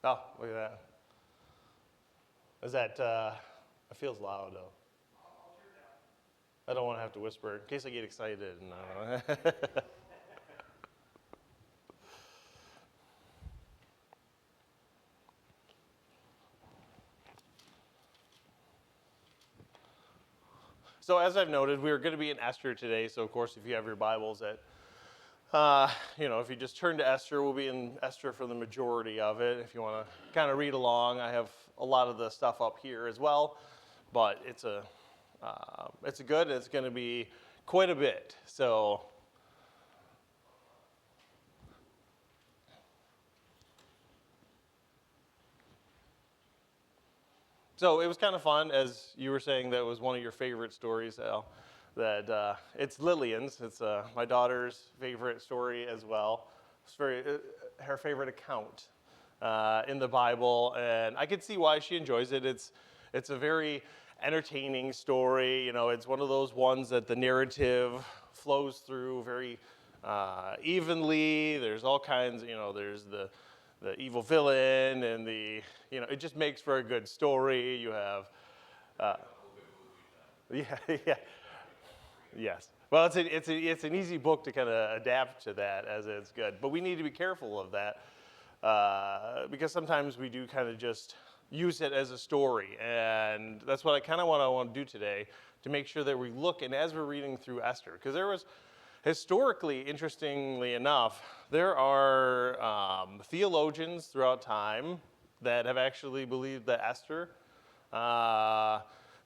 Oh, look at that. Is that, it feels loud though. I don't want to have to whisper in case I get excited. And, So as I've noted, we're going to be in Esther today. So of course, if you have your Bibles if you just turn to Esther, we'll be in Esther for the majority of it. If you want to kind of read along, I have a lot of the stuff up here as well. But it's good. It's going to be quite a bit. So it was kind of fun, as you were saying, that was one of your favorite stories, Al, that it's Lillian's. It's my daughter's favorite story as well. It's her favorite account in the Bible, and I could see why she enjoys it. It's a very entertaining story. It's one of those ones that the narrative flows through very evenly. There's all kinds, there's the evil villain and it just makes for a good story. You have, yeah. Yes. Well, it's an easy book to kind of adapt to that as it's good. But we need to be careful of that because sometimes we do kind of just use it as a story. And that's what I want to do today, to make sure that we look, and as we're reading through Esther, because there was, historically, interestingly enough, there are theologians throughout time that have actually believed that Esther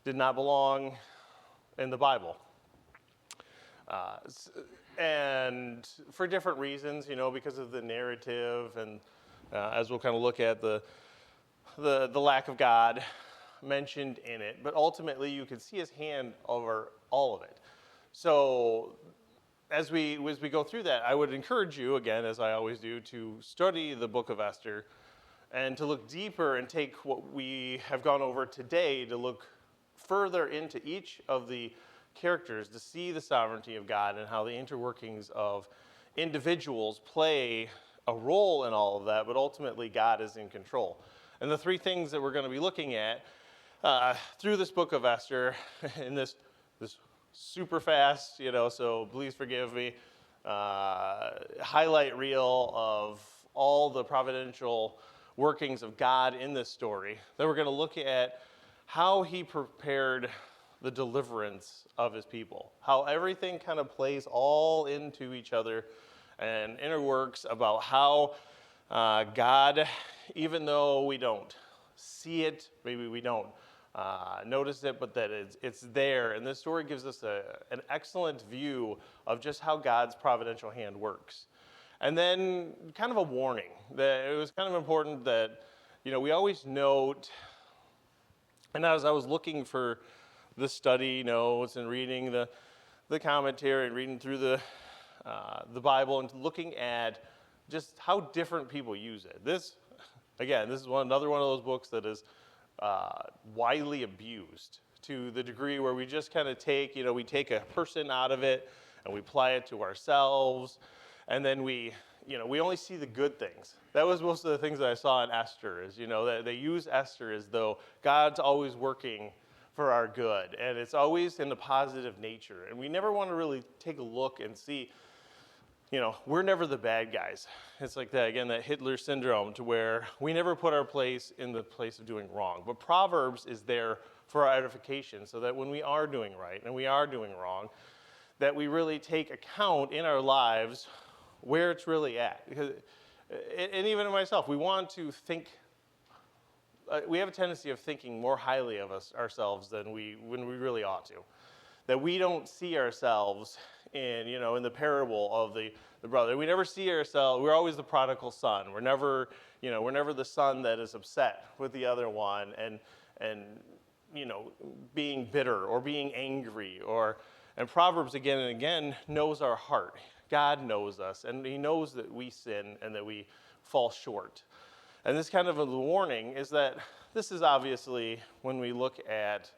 did not belong in the Bible. And for different reasons, because of the narrative, and as we'll kind of look at the lack of God mentioned in it. But ultimately, you can see his hand over all of it. So as we go through that, I would encourage you, again, as I always do, to study the book of Esther and to look deeper and take what we have gone over today to look further into each of the characters to see the sovereignty of God and how the interworkings of individuals play a role in all of that, but ultimately God is in control. And the three things that we're going to be looking at through this book of Esther in this super fast, so please forgive me, highlight reel of all the providential workings of God in this story. Then we're going to look at how he prepared the deliverance of his people, how everything kind of plays all into each other and interworks about how God, even though we don't see it, maybe we don't notice it, but that it's there. And this story gives us an excellent view of just how God's providential hand works. And then kind of a warning that it was kind of important that, we always note, and as I was looking for the study notes and reading the commentary and reading through the Bible and looking at just how different people use it. This is another one of those books that is widely abused to the degree where we just kind of take a person out of it and we apply it to ourselves, and then we only see the good things. That was most of the things that I saw in Esther is, that they use Esther as though God's always working for our good, and it's always in a positive nature. And we never want to really take a look and see, we're never the bad guys. It's like that, again, that Hitler syndrome, to where we never put our place in the place of doing wrong. But Proverbs is there for our edification, so that when we are doing right and we are doing wrong, that we really take account in our lives where it's really at. Because, and even in myself, we want to think, we have a tendency of thinking more highly of ourselves than when we really ought to. That we don't see ourselves in the parable of the brother. We never see ourselves, we're always the prodigal son. We're never the son that is upset with the other one and being bitter or being angry. And Proverbs again and again knows our heart. God knows us, and he knows that we sin and that we fall short. And this kind of a warning is that this is obviously, when we look at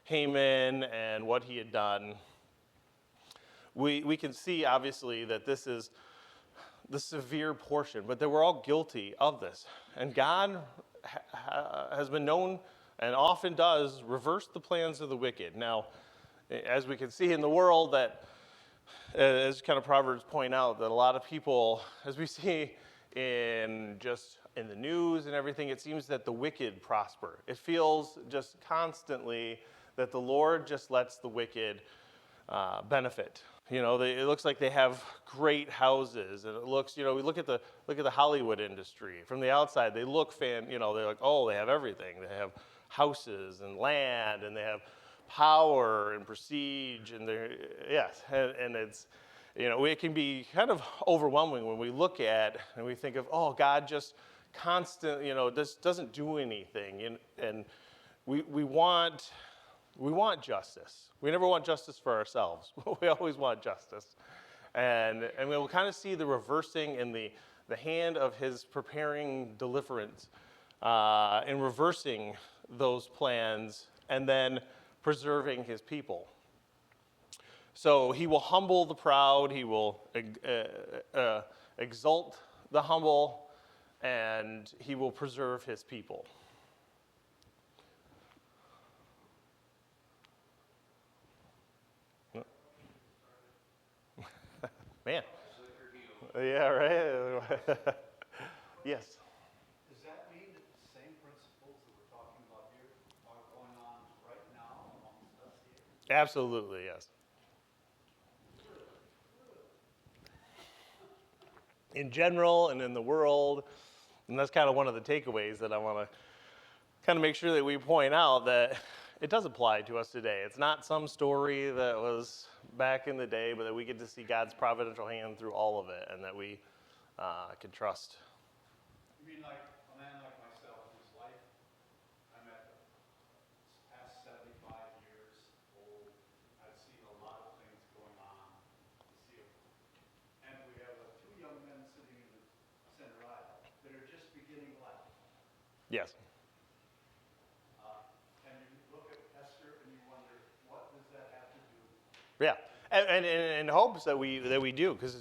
Haman and what he had done, we can see obviously that this is the severe portion, but they were all guilty of this. And God has been known and often does reverse the plans of the wicked. Now, as we can see in the world, that as kind of Proverbs point out, that a lot of people, as we see in the news and everything, it seems that the wicked prosper. It feels just constantly that the Lord just lets the wicked benefit. It looks like they have great houses, and it looks, we look at the Hollywood industry from the outside. They look they're like, oh, they have everything. They have houses and land, and they have power and prestige, and and it's, it can be kind of overwhelming when we look at and we think of, oh, God just constant, just doesn't do anything, and we want justice. We never want justice for ourselves. We always want justice. And we'll kind of see the reversing in the hand of his preparing deliverance in reversing those plans and then preserving his people. So he will humble the proud, he will exalt the humble, and he will preserve his people. Man. Yeah, right? Yes. Does that mean that the same principles that we're talking about here are going on right now amongst us here? Absolutely, yes. In general and in the world, and that's kind of one of the takeaways that I want to kind of make sure that we point out, that it does apply to us today. It's not some story that was back in the day, but that we get to see God's providential hand through all of it, and that we can trust. You mean like a man like myself, whose life I'm at the past 75 years old. I've seen a lot of things going on. And we have two young men sitting in the center aisle that are just beginning life. Yes. And you look at Esther and you wonder, what does that have to do? Yeah, and in hopes that we do, because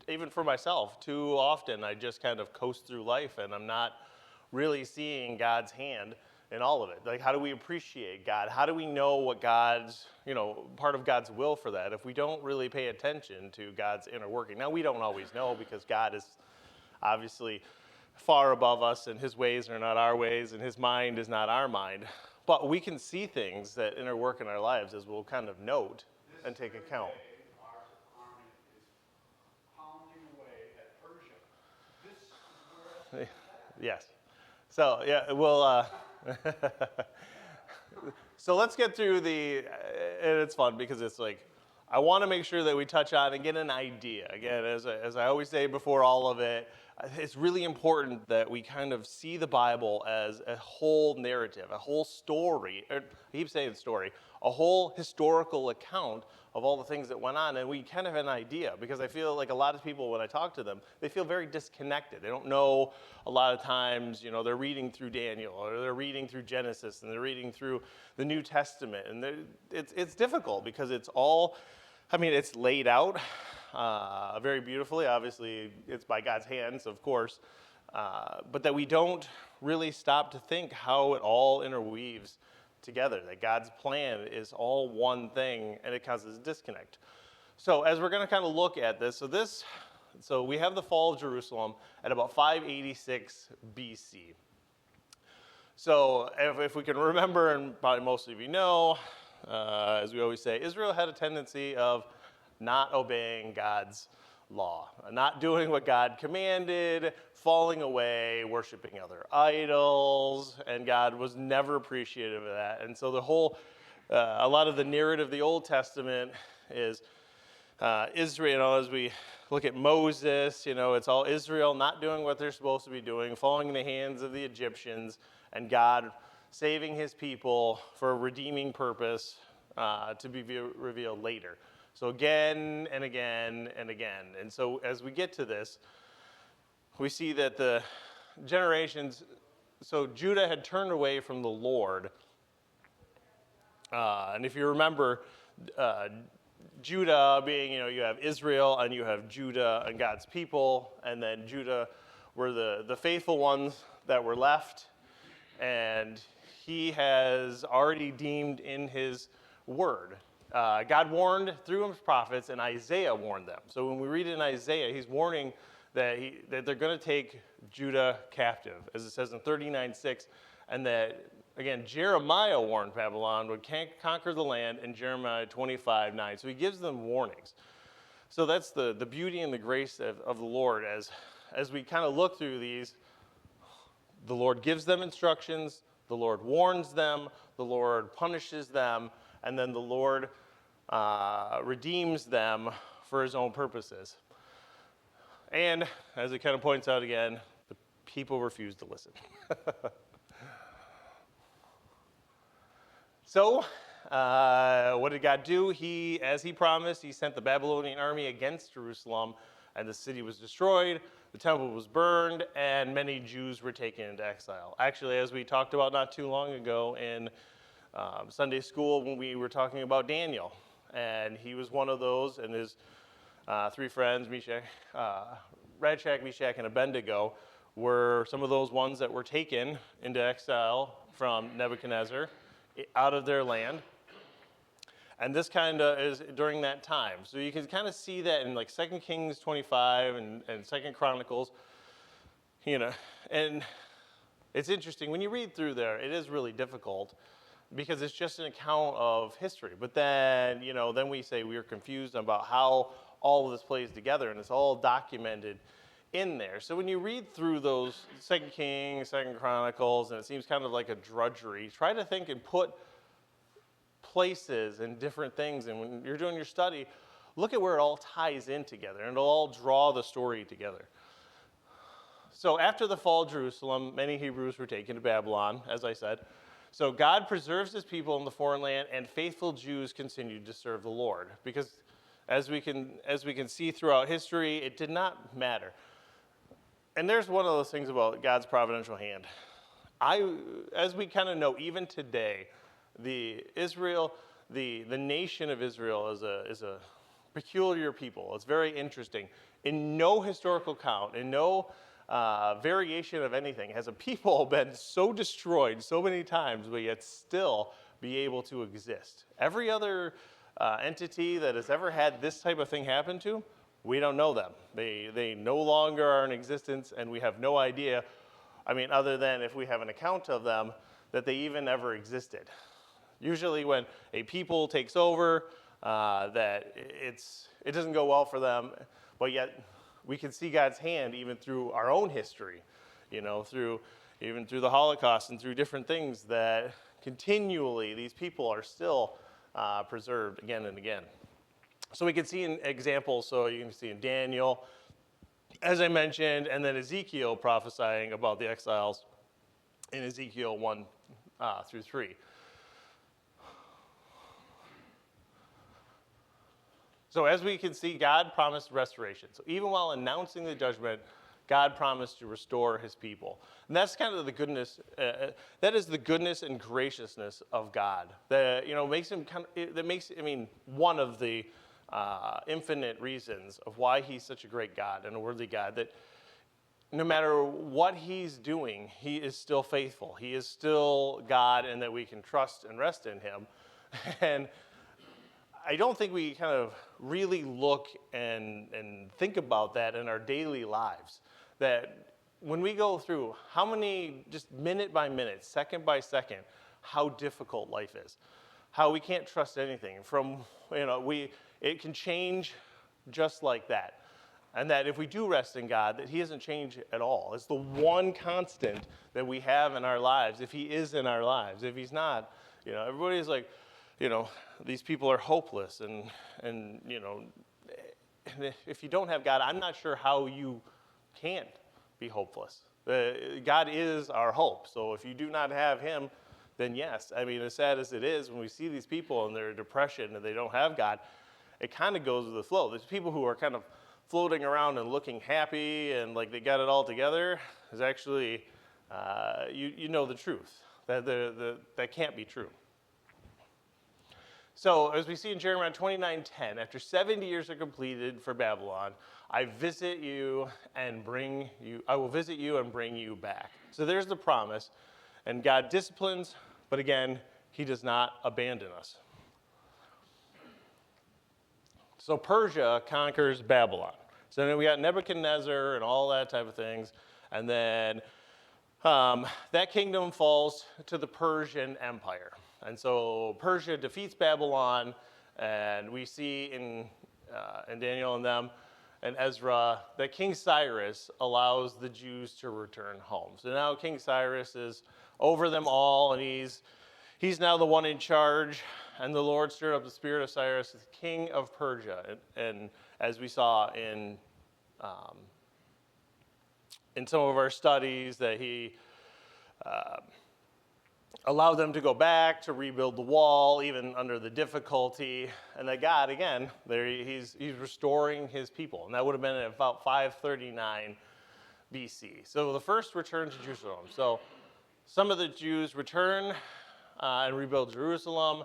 even for myself, too often I just kind of coast through life and I'm not really seeing God's hand in all of it. Like, how do we appreciate God? How do we know what God's, part of God's will for that if we don't really pay attention to God's inner working? Now, we don't always know, because God is obviously far above us, and his ways are not our ways, and his mind is not our mind. But we can see things that inner work in our lives, as we'll kind of note and take account. Our army is pounding away at Persia. This is where Yes. So, yeah, we'll, so let's get through and it's fun because it's like, I want to make sure that we touch on and get an idea. Again, as I always say before all of it, it's really important that we kind of see the Bible as a whole narrative, a whole story. I keep saying story, a whole historical account of all the things that went on, and we kind of have an idea, because I feel like a lot of people, when I talk to them, they feel very disconnected. They don't know a lot of times, they're reading through Daniel, or they're reading through Genesis, and they're reading through the New Testament, and it's difficult because it's all, it's laid out very beautifully. Obviously, it's by God's hands, of course, but that we don't really stop to think how it all interweaves together, that God's plan is all one thing, and it causes disconnect. So as we're going to kind of look at this, so we have the fall of Jerusalem at about 586 BC. So if we can remember, and probably most of you know, as we always say, Israel had a tendency of not obeying God's law, not doing what God commanded, falling away, worshiping other idols, and God was never appreciative of that. And so a lot of the narrative of the Old Testament is Israel, as we look at Moses, it's all Israel not doing what they're supposed to be doing, falling in the hands of the Egyptians, and God saving his people for a redeeming purpose to be revealed later. So again and again and again. And so as we get to this, we see that the generations, so Judah had turned away from the Lord. And if you remember, Judah being, you have Israel and you have Judah and God's people, and then Judah were the faithful ones that were left, and he has already deemed in his word. God warned through his prophets, and Isaiah warned them. So when we read in Isaiah, he's warning that they're going to take Judah captive, as it says in 39:6, and that, again, Jeremiah warned Babylon would conquer the land in Jeremiah 25:9. So he gives them warnings. So that's the beauty and the grace of the Lord. As we kind of look through these, the Lord gives them instructions, the Lord warns them, the Lord punishes them, and then the Lord redeems them for his own purposes. And as it kind of points out again, the people refuse to listen. So, what did God do? As he promised, he sent the Babylonian army against Jerusalem, and the city was destroyed, the temple was burned, and many Jews were taken into exile. Actually, as we talked about not too long ago in Sunday school when we were talking about Daniel, and he was one of those, and his three friends, Shadrach, Meshach, and Abednego, were some of those ones that were taken into exile from Nebuchadnezzar out of their land. And this kind of is during that time. So you can kind of see that in like 2 Kings 25 and 2 Chronicles, and it's interesting. When you read through there, it is really difficult because it's just an account of history. But then, then we say we are confused about how all of this plays together, and it's all documented in there. So when you read through those 2 Kings, 2 Chronicles, and it seems kind of like a drudgery, try to think and put places and different things, and when you're doing your study, look at where it all ties in together, and it'll all draw the story together. So after the fall of Jerusalem, many Hebrews were taken to Babylon, as I said. So God preserves his people in the foreign land, and faithful Jews continued to serve the Lord. Because as we can see throughout history, it did not matter. And there's one of those things about God's providential hand. As we kind of know, even today, the nation of Israel is a peculiar people. It's very interesting. In no historical count, in no variation of anything, has a people been so destroyed so many times, but yet still be able to exist. Every other entity that has ever had this type of thing happen to, we don't know them. They no longer are in existence, and we have no idea, other than if we have an account of them, that they even ever existed. Usually when a people takes over, that it doesn't go well for them, but yet we can see God's hand even through our own history, through the Holocaust and through different things, that continually these people are still preserved again and again. So we can see in examples, so you can see in Daniel, as I mentioned, and then Ezekiel prophesying about the exiles in Ezekiel 1 through 3. So as we can see, God promised restoration. So even while announcing the judgment, God promised to restore his people. And that's kind of the goodness, that is the goodness and graciousness of God. That, makes him one of the infinite reasons of why he's such a great God and a worthy God, that no matter what he's doing, he is still faithful. He is still God, and that we can trust and rest in him. And I don't think we kind of really look and think about that in our daily lives. That when we go through how many, just minute by minute, second by second, how difficult life is. How we can't trust anything. It can change just like that. And that if we do rest in God, that he doesn't change at all. It's the one constant that we have in our lives, if he is in our lives. If he's not, everybody's like, these people are hopeless, and if you don't have God, I'm not sure how you can't be hopeless. God is our hope. So if you do not have him, then yes. As sad as it is, when we see these people in their depression and they don't have God, it kind of goes with the flow. There's people who are kind of floating around and looking happy and like they got it all together. Is actually, you know the truth. That can't be true. So as we see in Jeremiah 29:10, after 70 years are completed for Babylon, I will visit you and bring you back. So there's the promise. And God disciplines, but again, he does not abandon us. So Persia conquers Babylon. So then we got Nebuchadnezzar and all that type of things. And then that kingdom falls to the Persian Empire. And so Persia defeats Babylon, and we see in Daniel and them and Ezra that King Cyrus allows the Jews to return home. So now King Cyrus is over them all, and he's now the one in charge. And the Lord stirred up the spirit of Cyrus, the king of Persia. And as we saw in some of our studies, that he allowed them to go back to rebuild the wall, even under the difficulty. And that God, again, he's restoring his people. And that would have been at about 539 BC. So the first return to Jerusalem. So some of the Jews return and rebuild Jerusalem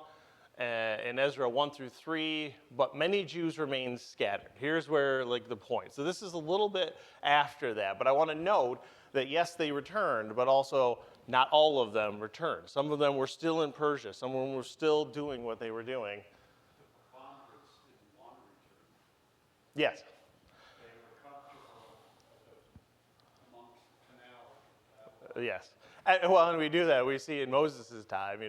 in Ezra 1 through 3, but many Jews remain scattered. Here's where the point. So this is a little bit after that, but I want to note that yes, they returned, but also not all of them returned. Some of them were still in Persia. Some of them were still doing what they were doing. The converts didn't want to return. Yes. They were comfortable amongst the canal. Yes. And when we do that, we see in Moses' time,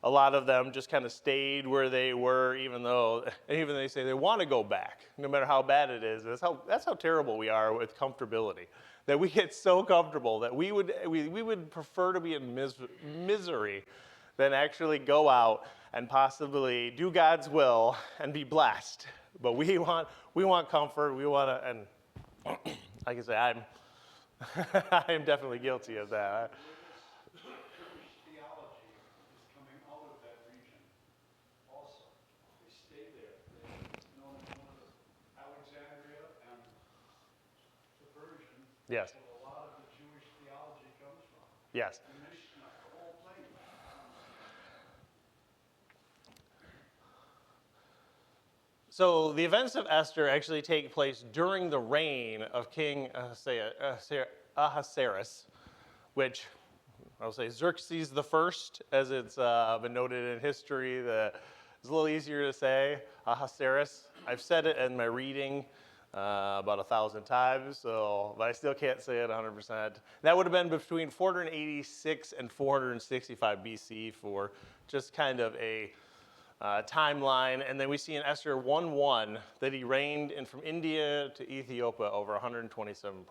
a lot of them just kind of stayed where they were, even they say they want to go back, no matter how bad it is. That's how terrible we are with comfortability. That we get so comfortable that we would prefer to be in misery than actually go out and possibly do God's will and be blessed. But we want comfort. We want to, and like I say, I am definitely guilty of that. Jewish theology is coming out of that region also. They stay there. They're known as one of the Alexandria and the Persian. Yes. Where a lot of the Jewish theology comes from. Yes. The Mishnah, the whole thing. So the events of Esther actually take place during the reign of King Ahasuerus, which I'll say Xerxes the First, as it's been noted in history. That it's a little easier to say, Ahasuerus. I've said it in my reading about 1,000 times, but I still can't say it 100%. That would have been between 486 and 465 BC for just kind of a timeline. And then we see in Esther 1:1 that he reigned from India to Ethiopia over 127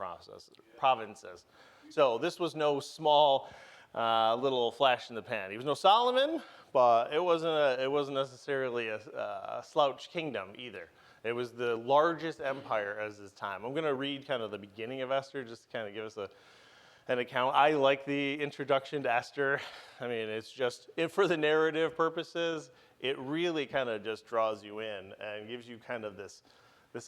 provinces. So this was no small little flash in the pan. He was no Solomon, but it wasn't necessarily a slouch kingdom either. It was the largest empire as his time. I'm going to read kind of the beginning of Esther, just to kind of give us an account. I like the introduction to Esther. I mean, it's just, for the narrative purposes, it really kind of just draws you in and gives you kind of this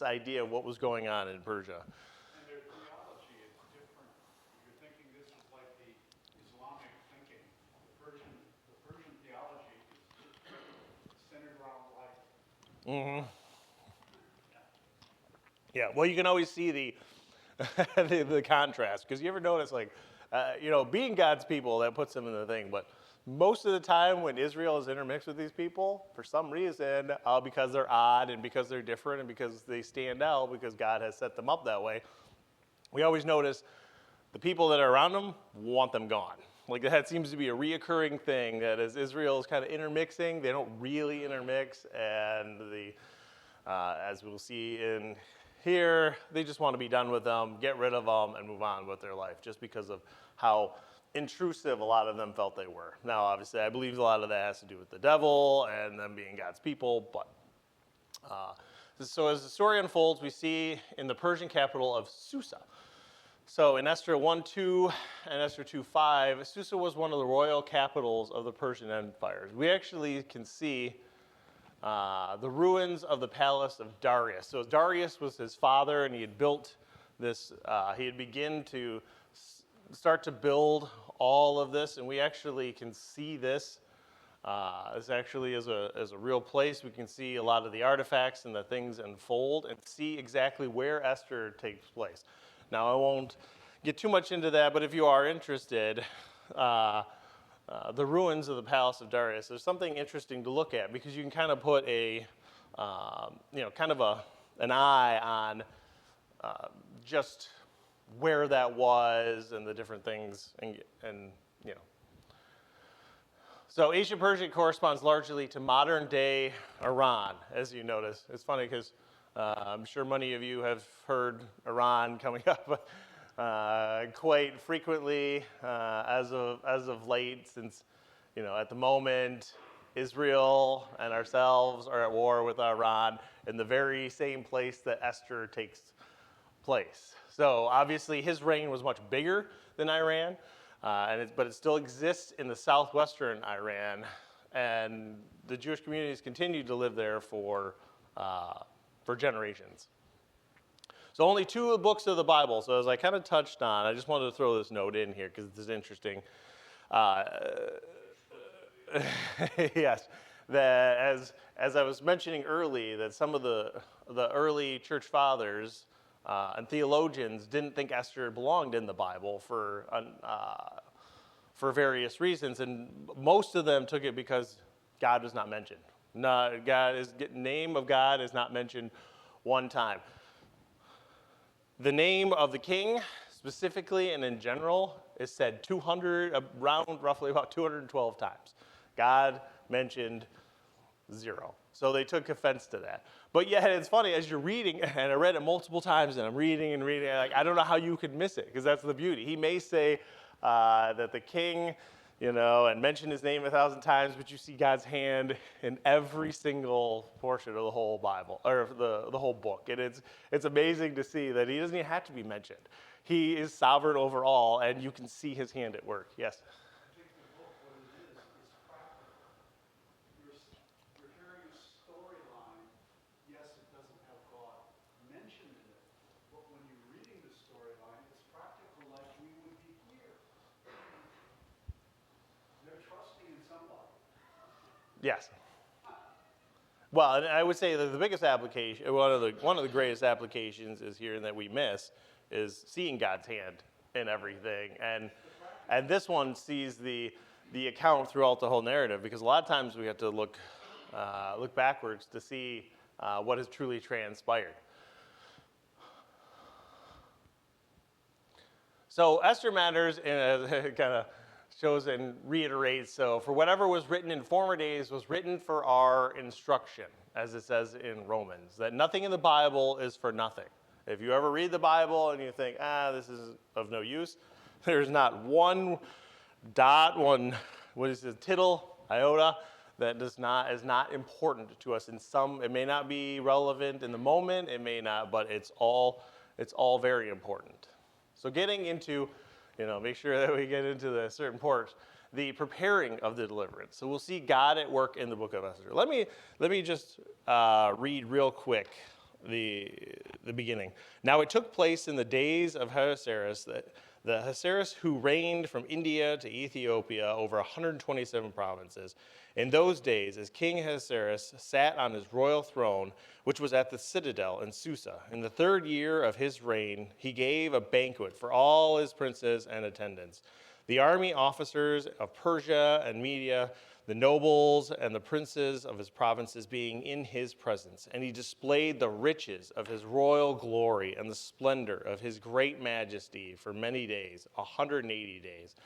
idea of what was going on in Persia. And their theology is different. You're thinking this is like the Islamic thinking. The Persian theology is centered around life. Mm-hmm. Yeah, well, you can always see the contrast, because you ever notice, being God's people, that puts them in the thing, but most of the time when Israel is intermixed with these people, for some reason, because they're odd and because they're different and because they stand out, because God has set them up that way, we always notice the people that are around them want them gone. Like, that seems to be a reoccurring thing, that as Israel is kind of intermixing, they don't really intermix, and as we'll see in here, they just want to be done with them, get rid of them, and move on with their life, just because of how intrusive a lot of them felt they were. Now, obviously, I believe a lot of that has to do with the devil and them being God's people, but so as the story unfolds, we see in the Persian capital of Susa. So in Esther 1:2 and Esther 2:5, Susa was one of the royal capitals of the Persian Empire. We actually can see the ruins of the palace of Darius. So Darius was his father, and he had built this, he had begun to start to build all of this, and we actually can see this This actually is a real place. We can see a lot of the artifacts and the things unfold and see exactly where Esther takes place. Now, I won't get too much into that, but if you are interested, the ruins of the Palace of Darius, there's something interesting to look at because you can kind of put an eye on just where that was and the different things and you know. So Asia Persia corresponds largely to modern day Iran, as you notice. It's funny because I'm sure many of you have heard Iran coming up quite frequently as of late, since at the moment Israel and ourselves are at war with Iran in the very same place that Esther takes place. So obviously his reign was much bigger than Iran, but it still exists in the southwestern Iran, and the Jewish communities continue to live there for generations. So only 2 books of the Bible. So as I kind of touched on, I just wanted to throw this note in here because this is interesting. Yes, that as I was mentioning early, that some of the early church fathers and theologians didn't think Esther belonged in the Bible for various reasons, and most of them took it because God was not mentioned. Name of God is not mentioned one time. The name of the king, specifically and in general, is said roughly about 212 times. God mentioned 0. So they took offense to that. But yet it's funny, as you're reading, and I read it multiple times, and I'm reading and reading, I don't know how you could miss it, because that's the beauty. He may say that the king, and mention his name 1,000 times, but you see God's hand in every single portion of the whole Bible, or the whole book. And it's amazing to see that he doesn't even have to be mentioned. He is sovereign over all, and you can see his hand at work. Yes? I think the book, what it is practical. You're hearing a storyline. Yes, it doesn't have God mentioned in it, but when you're reading the storyline, it's practical like we would be here. They're trusting in somebody. Yes. Well, and I would say that the biggest application, one of the greatest applications is here that we miss, is seeing God's hand in everything, and this one sees the account throughout the whole narrative, because a lot of times we have to look backwards to see what has truly transpired. So Esther matters, and it kind of shows and reiterates. So for whatever was written in former days was written for our instruction, as it says in Romans, that nothing in the Bible is for nothing. If you ever read the Bible and you think, this is of no use, there's not one dot, tittle, iota, that is not important to us in some. It may not be relevant in the moment, it may not, but it's all very important. So getting into, make sure that we get into the certain parts, the preparing of the deliverance. So we'll see God at work in the book of Esther. Let me just read real quick the beginning. Now it took place in the days of Ahasuerus, the Ahasuerus who reigned from India to Ethiopia over 127 provinces. In those days, as King Ahasuerus sat on his royal throne, which was at the citadel in Susa, in the 3rd year of his reign, he gave a banquet for all his princes and attendants, the army officers of Persia and Media, the nobles and the princes of his provinces being in his presence. And he displayed the riches of his royal glory and the splendor of his great majesty for many days, 180 days.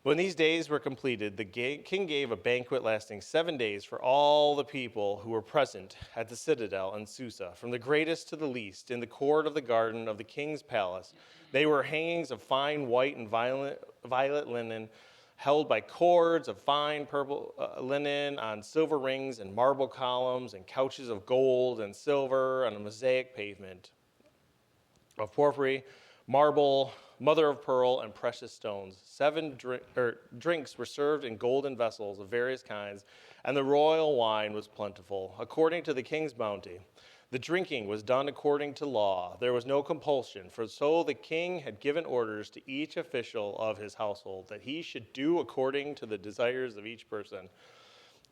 When these days were completed, the king gave a banquet lasting 7 days for all the people who were present at the citadel in Susa, from the greatest to the least, in the court of the garden of the king's palace. They were hangings of fine white and violet linen, held by cords of fine purple linen on silver rings and marble columns, and couches of gold and silver on a mosaic pavement of porphyry, marble, mother of pearl, and precious stones. 7 drinks were served in golden vessels of various kinds, and the royal wine was plentiful, according to the king's bounty. The drinking was done according to law. There was no compulsion, for so the king had given orders to each official of his household that he should do according to the desires of each person.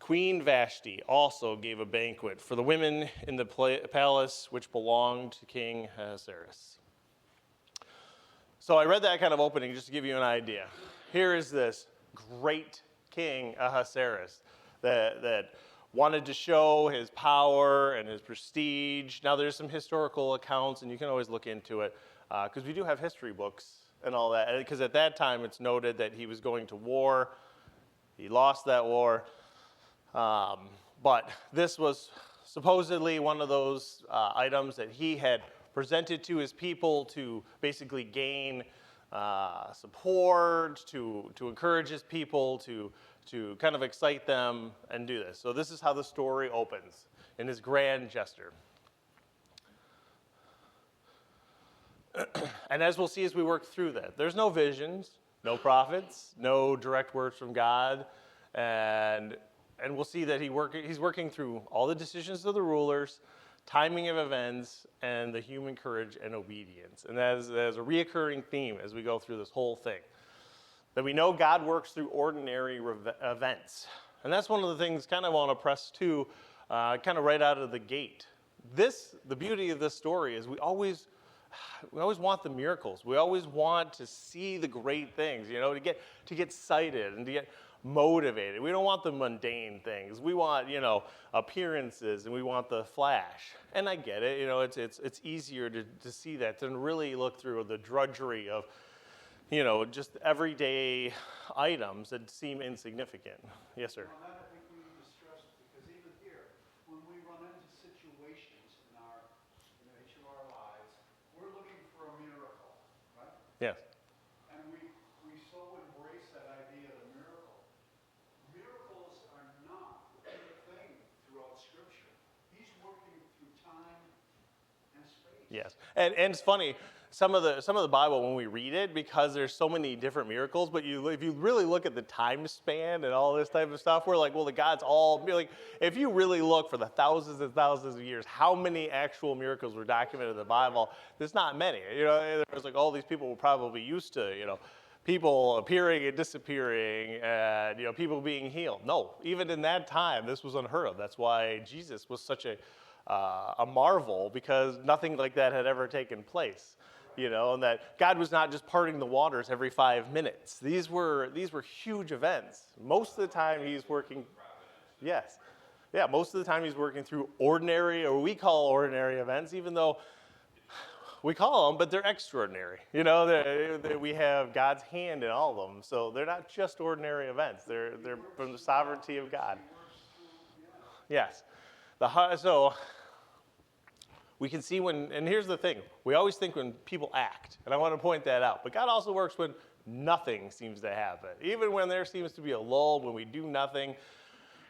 Queen Vashti also gave a banquet for the women in the palace which belonged to King Ahasuerus. So I read that kind of opening just to give you an idea. Here is this great king Ahasuerus that wanted to show his power and his prestige. Now there's some historical accounts, and you can always look into it, because we do have history books and all that. Because at that time it's noted that he was going to war. He lost that war. But this was supposedly one of those items that he had presented to his people to basically gain support, to encourage his people, to kind of excite them and do this. So this is how the story opens in his grand gesture. And as we'll see as we work through that, there's no visions, no prophets, no direct words from God, and we'll see that he's working through all the decisions of the rulers, timing of events, and the human courage and obedience. And that is a reoccurring theme as we go through this whole thing. That we know God works through ordinary events. And that's one of the things kind of I want to press to kind of right out of the gate. The beauty of this story is we always want the miracles. We always want to see the great things, to get excited and to get motivated. We don't want the mundane things. We want, appearances, and we want the flash. And I get it. It's easier to see that than really look through the drudgery of, just everyday items that seem insignificant. Yes, sir. On that, I think we need to stress, because even here, when we run into situations in each of our lives, we're looking for a miracle, right? Yes. And we so embrace that idea of a miracle. Miracles are not a thing throughout Scripture. He's working through time and space. Yes, and it's funny. Some of the Bible, when we read it, because there's so many different miracles, but if you really look at the time span and all this type of stuff, we're like, well, the God's all, like, if you really look for the thousands and thousands of years, how many actual miracles were documented in the Bible? There's not many. There's like all these people were probably used to, people appearing and disappearing, and people being healed. No, even in that time, this was unheard of. That's why Jesus was such a marvel, because nothing like that had ever taken place. And that God was not just parting the waters every 5 minutes. These were huge events. Most of the time he's working, yes. Yeah, most of the time he's working through ordinary, or we call ordinary events, even though we call them, but they're extraordinary. We have God's hand in all of them. So they're not just ordinary events. They're from the sovereignty of God. Yes. So we can see and here's the thing, we always think when people act, and I want to point that out, but God also works when nothing seems to happen. Even when there seems to be a lull, when we do nothing,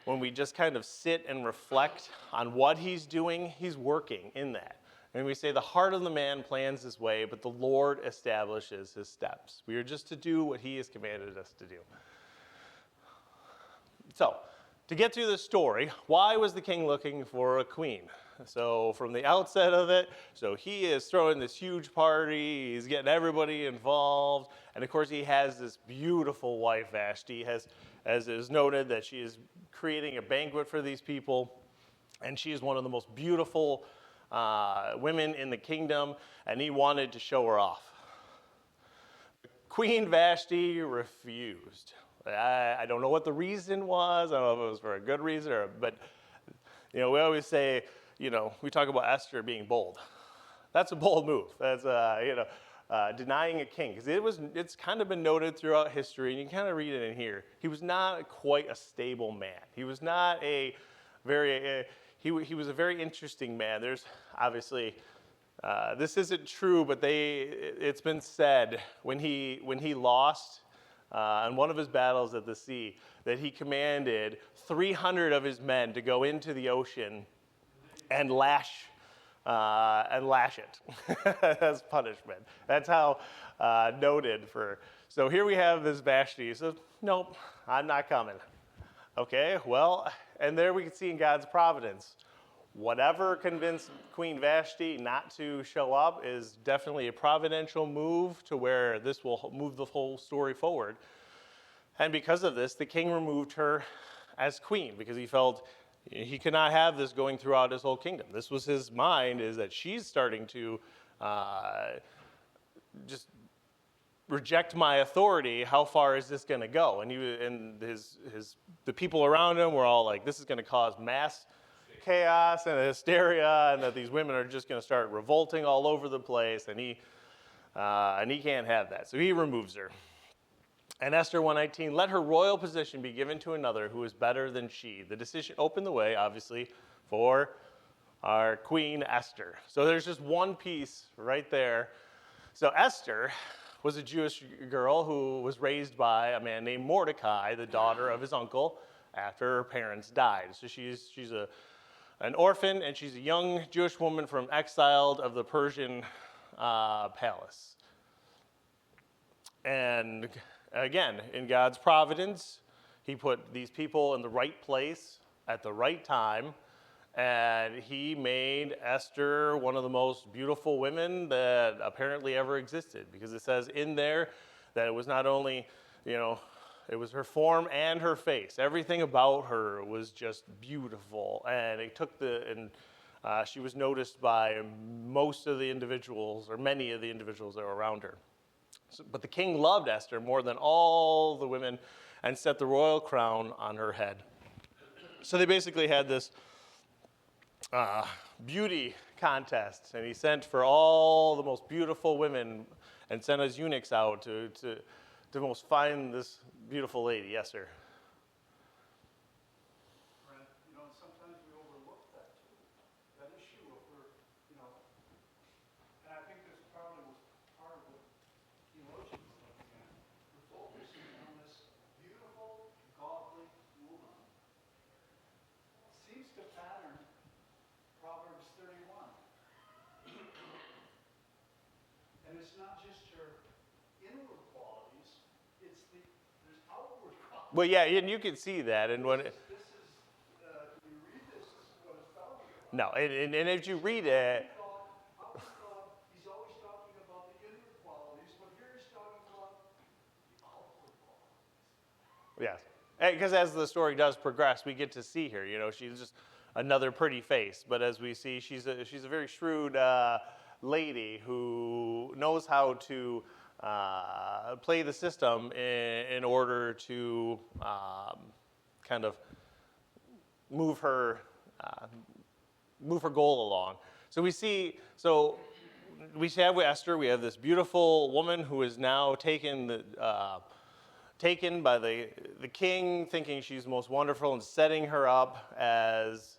when we just kind of sit and reflect on what he's doing, he's working in that. And we say the heart of the man plans his way, but the Lord establishes his steps. We are just to do what he has commanded us to do. So, to get through the story, why was the king looking for a queen? So from the outset of it, so he is throwing this huge party, he's getting everybody involved, and of course he has this beautiful wife, Vashti, as is noted that she is creating a banquet for these people, and she is one of the most beautiful women in the kingdom, and he wanted to show her off. Queen Vashti refused. I don't know what the reason was. I don't know if it was for a good reason, but we always say, we talk about Esther being bold. That's a bold move. That's denying a king, because it's kind of been noted throughout history, and you kind of read it in here. He was not quite a stable man. He was not he was a very interesting man. There's obviously this isn't true, but it's been said when he lost in one of his battles at the sea, that he commanded 300 of his men to go into the ocean and lash it as punishment. That's how noted for. So here we have this Vashti. He says, nope, I'm not coming. Okay, well, and there we can see in God's providence, whatever convinced Queen Vashti not to show up is definitely a providential move to where this will move the whole story forward. And because of this, the king removed her as queen because he felt he could not have this going throughout his whole kingdom. This was his mind, is that she's starting to just reject my authority. How far is this going to go? And the people around him were all like, this is going to cause mass chaos and hysteria, and that these women are just going to start revolting all over the place, and he can't have that. So he removes her. And Esther 1:19, let her royal position be given to another who is better than she. The decision opened the way, obviously, for our Queen Esther. So there's just one piece right there. So Esther was a Jewish girl who was raised by a man named Mordecai, the daughter of his uncle, after her parents died. So she's an orphan, and she's a young Jewish woman from exiled of the Persian palace. And again, in God's providence, he put these people in the right place at the right time, and he made Esther one of the most beautiful women that apparently ever existed, because it says in there that it was not only, it was her form and her face. Everything about her was just beautiful, and she was noticed by most of the individuals, or many of the individuals that were around her. But the king loved Esther more than all the women and set the royal crown on her head. So they basically had this beauty contest, and he sent for all the most beautiful women and sent his eunuchs out to most find this beautiful lady. Yes, sir. Brent, sometimes we overlook that too. That issue of and I think this probably was part of what theologians were looking at. We're focusing on this beautiful, godly woman. Seems to pattern Proverbs 31. And it's not just her inward qualities, there's outward qualities. Well, yeah, and you can see that. And when When you read this is what it's talking about. no, and if you read it, I always thought he's always talking about the inward qualities, but here he's talking about the outward qualities. yes, because as the story does progress, we get to see her. She's just another pretty face, but as we see, she's a very shrewd lady who knows how to play the system in order to kind of move her goal along. So we have with Esther, we have this beautiful woman who is now taken by the king, thinking she's most wonderful, and setting her up as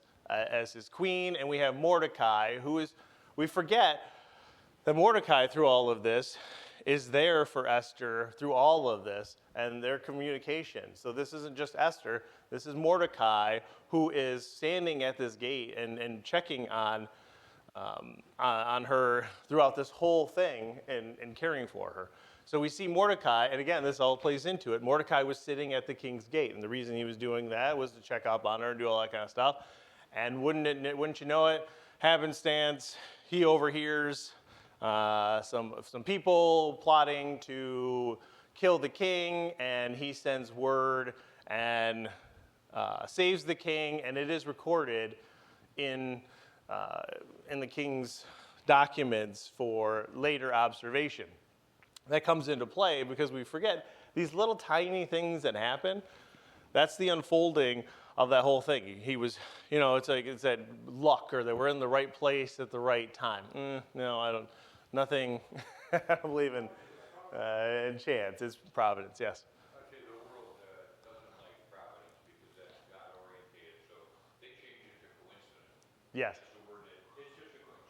his queen. And we have Mordecai, we forget that Mordecai, through all of this, is there for Esther through all of this and their communication. So this isn't just Esther, this is Mordecai, who is standing at this gate and checking on her throughout this whole thing and caring for her. So we see Mordecai, and again, this all plays into it. Mordecai was sitting at the king's gate, and the reason he was doing that was to check up on her and do all that kind of stuff. And wouldn't you know it, happenstance, he overhears some people plotting to kill the king, and he sends word and saves the king, and it is recorded in the king's documents for later observation. That comes into play because we forget these little tiny things that happen. That's the unfolding of that whole thing. He was, it's that luck, or that we're in the right place at the right time. Nothing. I don't believe in chance. It's providence. Yes. Okay, the world doesn't like providence because that's God orientated, so they change it to coincidence. Yes. That's the word that it's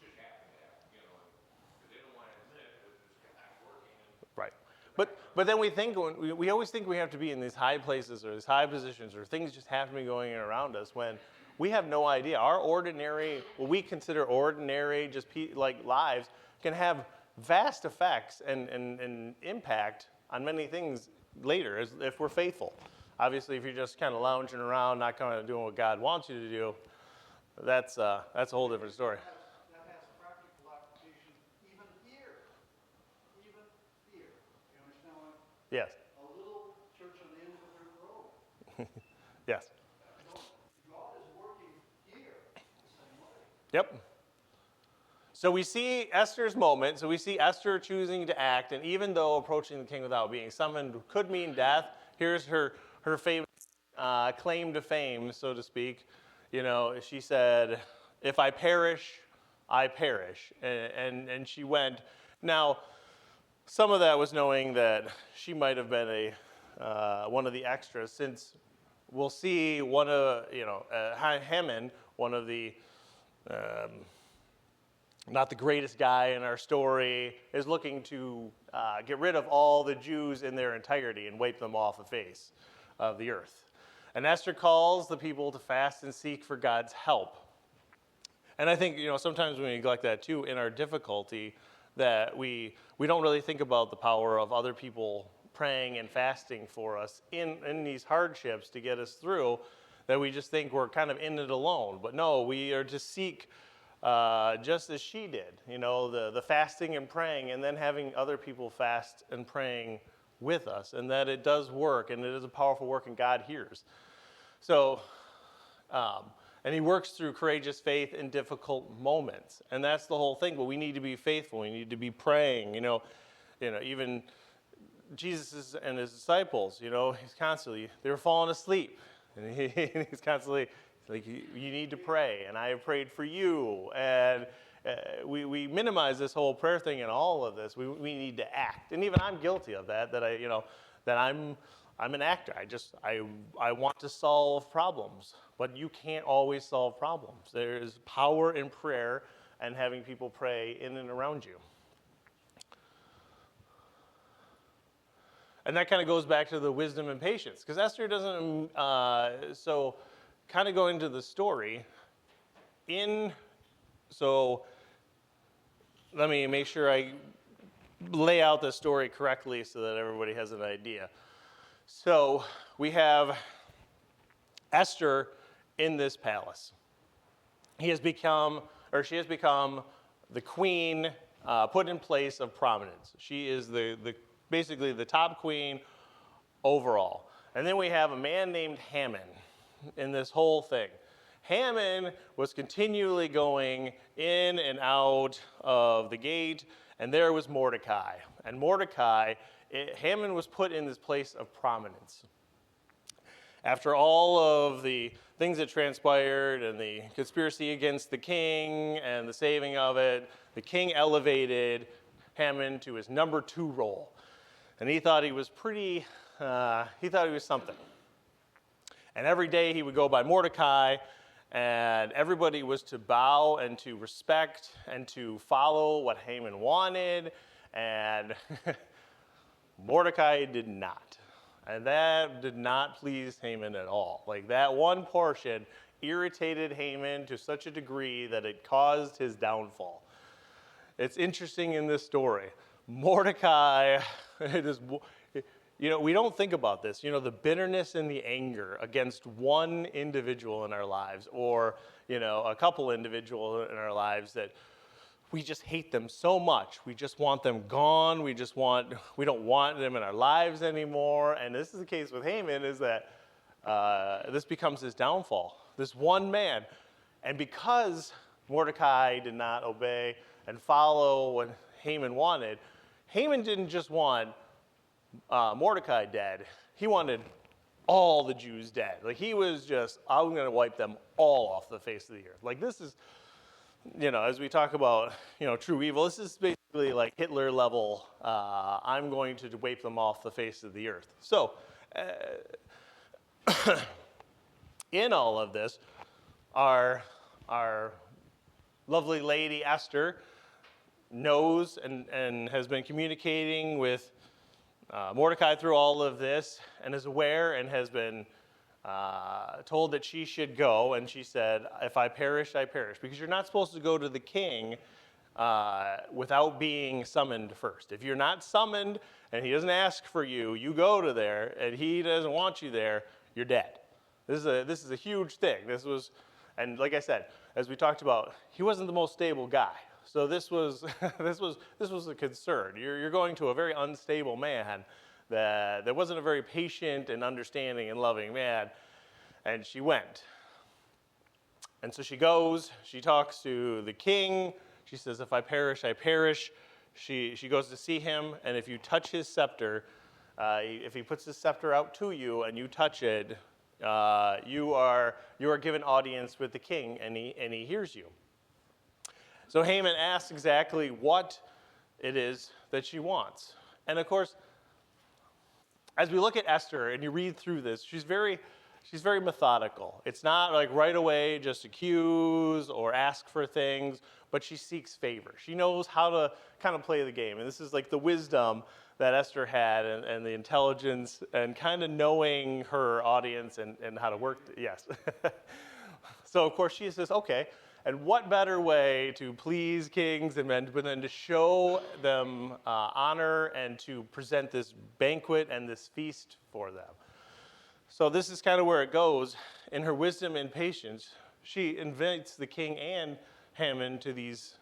just happened to happen, because they don't want to admit that it's not working. Right. But then we always think we have to be in these high places or these high positions, or things just have to be going around us, when we have no idea. Our ordinary, what we consider ordinary, just like lives, can have vast effects and impact on many things later if we're faithful. Obviously, if you're just kind of lounging around, not kind of doing what God wants you to do, that's a whole different story. That has practical application even here. Even here. You understand what? Yes. A little church on the end of a dirt road. Yes. Yep. So we see Esther's moment. So we see Esther choosing to act, and even though approaching the king without being summoned could mean death, here's her famous claim to fame, so to speak. You know, she said, "If I perish, I perish," and she went. Now, some of that was knowing that she might have been one of the extras, since we'll see one of Haman, one of the not the greatest guy in our story, is looking to get rid of all the Jews in their entirety and wipe them off the face of the earth. And Esther calls the people to fast and seek for God's help. And I think, sometimes we neglect that too in our difficulty, that we don't really think about the power of other people praying and fasting for us in these hardships to get us through, that we just think we're kind of in it alone. But no, we are to seek just as she did, the fasting and praying, and then having other people fast and praying with us, and that it does work, and it is a powerful work, and God hears. So, and he works through courageous faith in difficult moments, and that's the whole thing. But we need to be faithful. We need to be praying. Even Jesus and his disciples, he's constantly, they were falling asleep, and he's constantly like, you need to pray, and I have prayed for you. And we minimize this whole prayer thing in all of this. We need to act, and even I'm guilty of that. That I'm an actor. I want to solve problems, but you can't always solve problems. There is power in prayer and having people pray in and around you. And that kind of goes back to the wisdom and patience, because Esther doesn't. So, kind of going to the story. So let me make sure I lay out the story correctly so that everybody has an idea. So we have Esther in this palace. She has become the queen, put in place of prominence. She is basically the top queen overall. And then we have a man named Haman in this whole thing. Haman was continually going in and out of the gate, and there was Mordecai. And Haman was put in this place of prominence. After all of the things that transpired and the conspiracy against the king and the saving of it, the king elevated Haman to his number 2 role. And he thought he was something. And every day he would go by Mordecai, and everybody was to bow and to respect and to follow what Haman wanted, and Mordecai did not. And that did not please Haman at all. Like, that one portion irritated Haman to such a degree that it caused his downfall. It's interesting in this story. Mordecai, we don't think about this, the bitterness and the anger against one individual in our lives, or, a couple individuals in our lives, that we just hate them so much. We just want them gone. We don't want them in our lives anymore. And this is the case with Haman, is that this becomes his downfall. This one man. And because Mordecai did not obey and follow what Haman wanted, Haman didn't just want Mordecai dead. He wanted all the Jews dead. Like, he was just, I'm going to wipe them all off the face of the earth. Like, this is, as we talk about, true evil, this is basically like Hitler level, I'm going to wipe them off the face of the earth. So, in all of this, our lovely lady Esther knows and has been communicating with Mordecai through all of this, and is aware and has been told that she should go. And she said, if I perish, I perish. Because you're not supposed to go to the king without being summoned first. If you're not summoned and he doesn't ask for you, you go to there, and he doesn't want you there, you're dead. This is a huge thing. And like I said, as we talked about, he wasn't the most stable guy. So this was a concern. You're going to a very unstable man that wasn't a very patient and understanding and loving man, and she went. And so she goes, she talks to the king. She says, if I perish, I perish. She goes to see him, and if you touch his scepter, if he puts his scepter out to you and you touch it, you are given audience with the king, and he hears you. So Haman asks exactly what it is that she wants. And of course, as we look at Esther and you read through this, she's very methodical. It's not like right away just accuse or ask for things, but she seeks favor. She knows how to kind of play the game. And this is like the wisdom that Esther had and the intelligence and kind of knowing her audience and how to work. Yes. So of course she says, okay, and what better way to please kings and men than to show them honor and to present this banquet and this feast for them? So this is kind of where it goes. In her wisdom and patience, she invites the king and Haman to these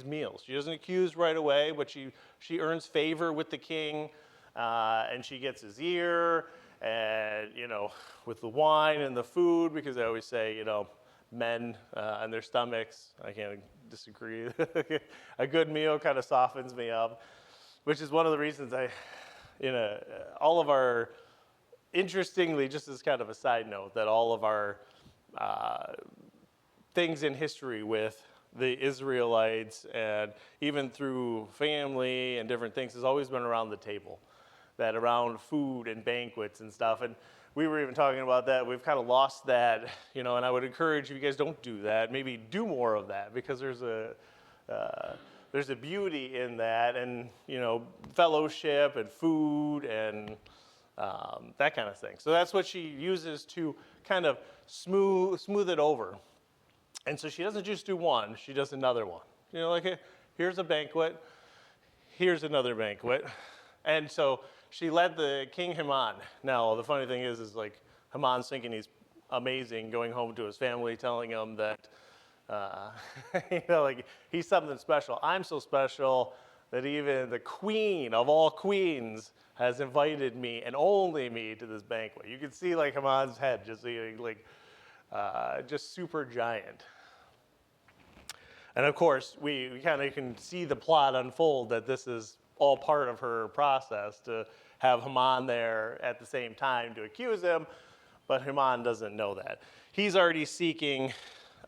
meals. She doesn't accuse right away, but she earns favor with the king, and she gets his ear, and with the wine and the food, because I always say men and their stomachs. I can't disagree. A good meal kind of softens me up, which is one of the reasons all of our. Interestingly, just as kind of a side note, that all of our things in history with the Israelites and even through family and different things has always been around the table, that around food and banquets and stuff. And we were even talking about that. We've kind of lost that, and I would encourage you guys don't do that. Maybe do more of that because there's a beauty in that and, fellowship and food and that kind of thing. So that's what she uses to kind of smooth it over. And so she doesn't just do one, she does another one. Here's a banquet, here's another banquet. And so she led the king Haman. Now, the funny thing is like Haman's thinking he's amazing, going home to his family, telling him that, he's something special. I'm so special that even the queen of all queens has invited me and only me to this banquet. You can see like Haman's head just just super giant. And of course, we kind of can see the plot unfold that this is all part of her process to have Haman there at the same time to accuse him, but Haman doesn't know that. He's already seeking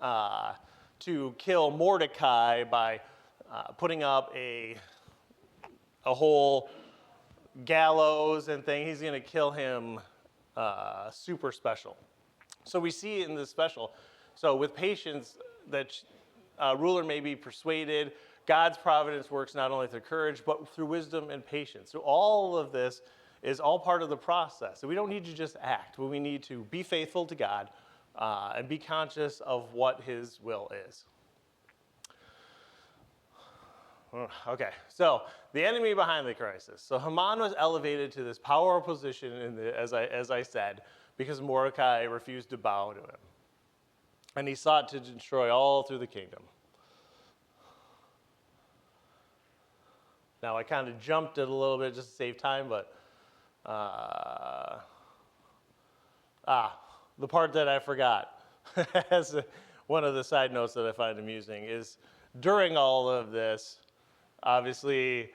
to kill Mordecai by putting up a whole gallows and thing. He's going to kill him super special. So we see in this special, so with patience, that ruler may be persuaded. God's providence works not only through courage, but through wisdom and patience. So all of this is all part of the process. So we don't need to just act, but we need to be faithful to God and be conscious of what his will is. Okay, so the enemy behind the crisis. So Haman was elevated to this powerful position, as I said, because Mordecai refused to bow to him. And he sought to destroy all through the kingdom. Now, I kind of jumped it a little bit just to save time, but the part that I forgot, as one of the side notes that I find amusing, is during all of this, obviously,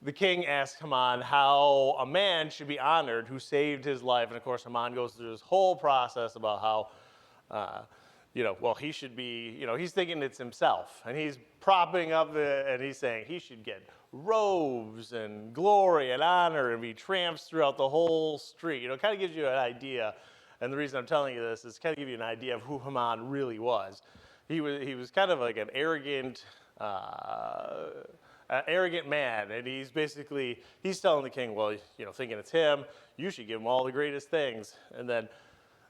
the king asked Haman how a man should be honored who saved his life. And of course, Haman goes through this whole process about how, he should be, he's thinking it's himself. And he's propping up and he's saying he should get robes and glory and honor and be tramps throughout the whole street. It kind of gives you an idea. And the reason I'm telling you this is kind of give you an idea of who Haman really was. He was kind of like an arrogant man, and he's telling the king, well, thinking it's him, you should give him all the greatest things. And then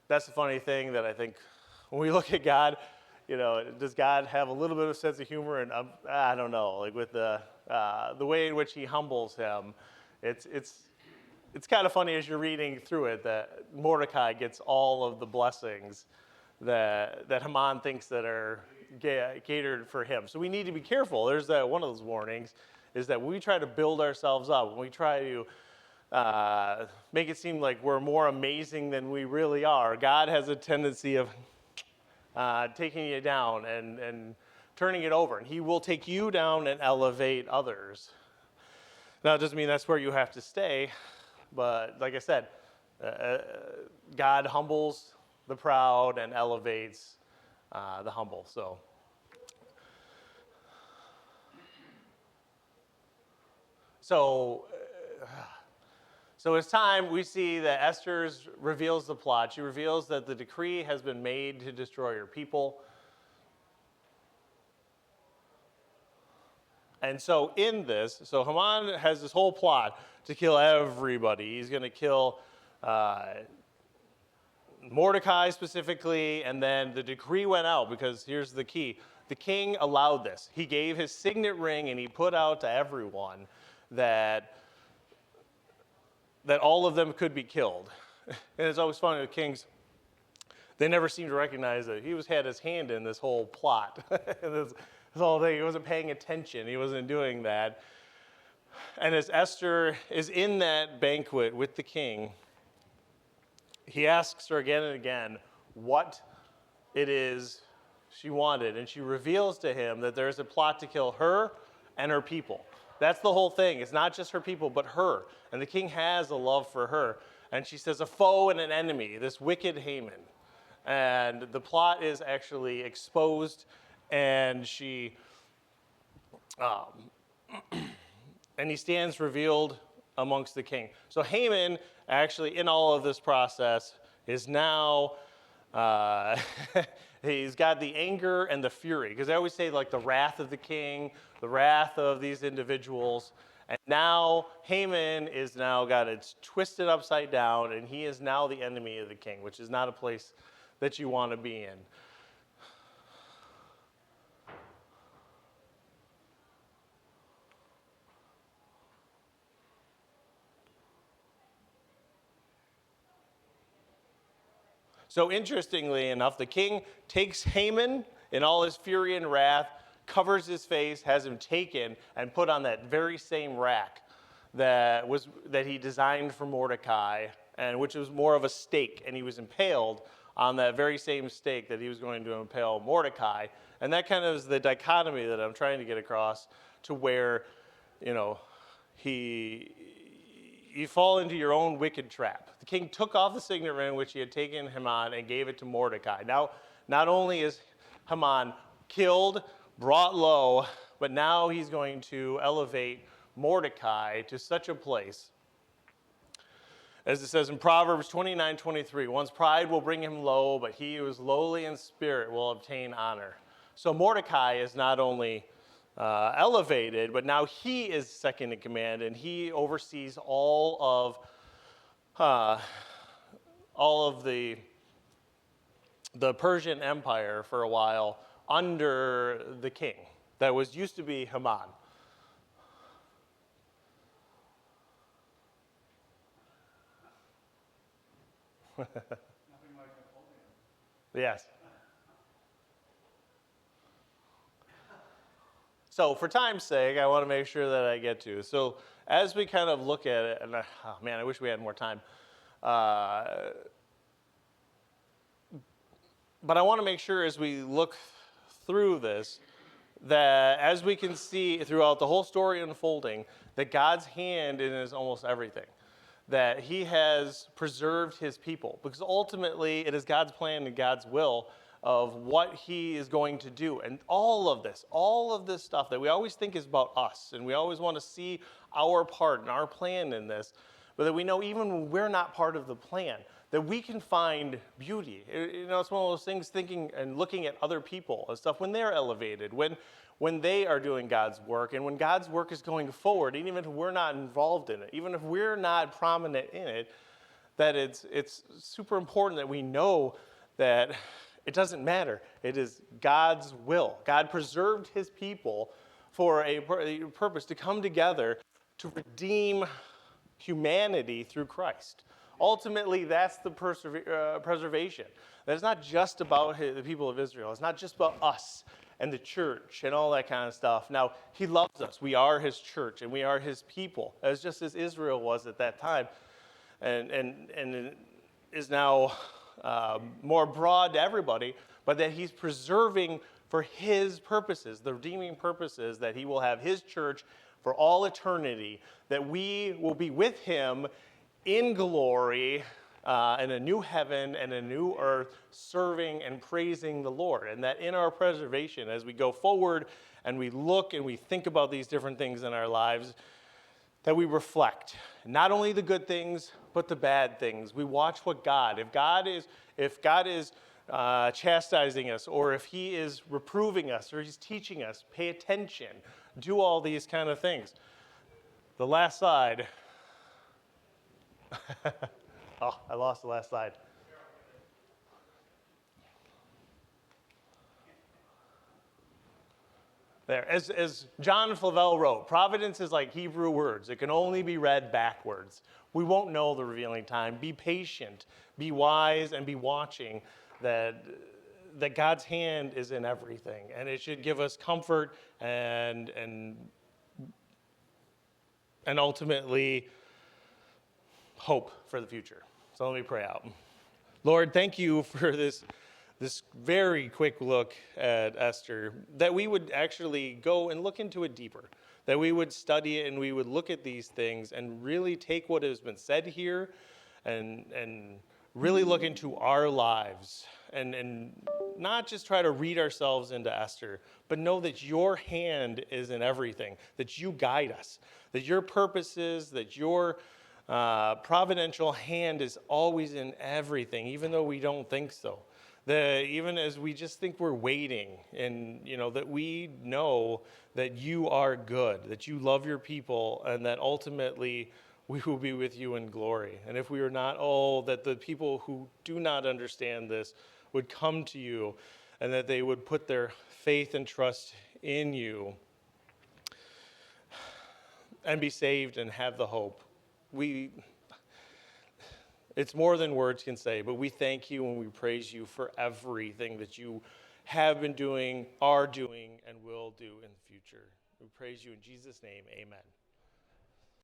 that's the funny thing that I think when we look at God, does God have a little bit of sense of humor? And I don't know, like with the way in which he humbles him, it's kind of funny as you're reading through it that Mordecai gets all of the blessings that Haman thinks that are catered for him. So we need to be careful. There's one of those warnings is that when we try to build ourselves up, when we try to make it seem like we're more amazing than we really are, God has a tendency of taking you down and turning it over. And he will take you down and elevate others. Now, it doesn't mean that's where you have to stay, but like I said, God humbles the proud and elevates the humble. So it's time we see that Esther reveals the plot. She reveals that the decree has been made to destroy her people. And so in this, Haman has this whole plot to kill everybody. He's going to kill Mordecai specifically, and then the decree went out because here's the key. The king allowed this. He gave his signet ring and he put out to everyone that all of them could be killed. And it's always funny with kings, they never seem to recognize that he had his hand in this whole plot. this whole thing, he wasn't paying attention. He wasn't doing that. And as Esther is in that banquet with the king, he asks her again and again what it is she wanted. And she reveals to him that there's a plot to kill her and her people. That's the whole thing. It's not just her people, but her. And the king has a love for her. And she says, a foe and an enemy, this wicked Haman. And the plot is actually exposed, and and he stands revealed amongst the king. So Haman, actually, in all of this process, is now, he's got the anger and the fury. Because I always say, like, the wrath of the king, the wrath of these individuals. And now Haman is now got it twisted upside down, and he is now the enemy of the king, which is not a place that you want to be in. So interestingly enough, the king takes Haman in all his fury and wrath, covers his face, has him taken and put on that very same rack that he designed for Mordecai, and which was more of a stake, and he was impaled on that very same stake that he was going to impale Mordecai. And that kind of is the dichotomy that I'm trying to get across, to where, you fall into your own wicked trap. The king took off the signet ring which he had taken Haman and gave it to Mordecai. Now, not only is Haman killed, brought low, but now he's going to elevate Mordecai to such a place. As it says in Proverbs 29:23, one's pride will bring him low, but he who is lowly in spirit will obtain honor. So Mordecai is not only elevated, but now he is second in command, and he oversees all of the Persian Empire for a while under the king that used to be Haman. Nothing like Napoleon. Yes. So for time's sake, I want to make sure that I get to. So as we kind of look at it, and I wish we had more time. But I want to make sure as we look through this, that as we can see throughout the whole story unfolding, that God's hand is almost everything. That he has preserved his people. Because ultimately, it is God's plan and God's will of what he is going to do. And all of this stuff that we always think is about us, and we always want to see our part and our plan in this, but that we know even when we're not part of the plan, that we can find beauty. It's one of those things, thinking and looking at other people and stuff when they're elevated, when they are doing God's work, and when God's work is going forward, and even if we're not involved in it, even if we're not prominent in it, that it's super important that we know that it doesn't matter. It is God's will. God preserved his people for a purpose, to come together to redeem humanity through Christ. Ultimately, that's the preservation. That it's not just about the people of Israel. It's not just about us and the church and all that kind of stuff. Now, he loves us. We are his church, and we are his people, just as Israel was at that time, and is now more broad to everybody, but that he's preserving for his purposes, the redeeming purposes, that he will have his church for all eternity, that we will be with him in glory, in a new heaven and a new earth, serving and praising the Lord. And that in our preservation, as we go forward and we look and we think about these different things in our lives, that we reflect not only the good things, but the bad things. We watch what God, if God is chastising us, or if he is reproving us, or he's teaching us, pay attention, do all these kind of things. The last slide. Oh, I lost the last slide. There, as John Flavel wrote, providence is like Hebrew words. It can only be read backwards. We won't know the revealing time. Be patient, be wise, and be watching that God's hand is in everything. And it should give us comfort and ultimately hope for the future. So let me pray out. Lord, thank you for this very quick look at Esther, that we would actually go and look into it deeper, that we would study it and we would look at these things and really take what has been said here and really look into our lives and not just try to read ourselves into Esther, but know that your hand is in everything, that you guide us, that your purposes, that your providential hand is always in everything, even though we don't think so. That even as we just think we're waiting, and that we know that you are good, that you love your people, and that ultimately we will be with you in glory. And if we are not, that the people who do not understand this would come to you, and that they would put their faith and trust in you and be saved and have the hope. It's more than words can say, but we thank you and we praise you for everything that you have been doing, are doing, and will do in the future. We praise you in Jesus' name, amen.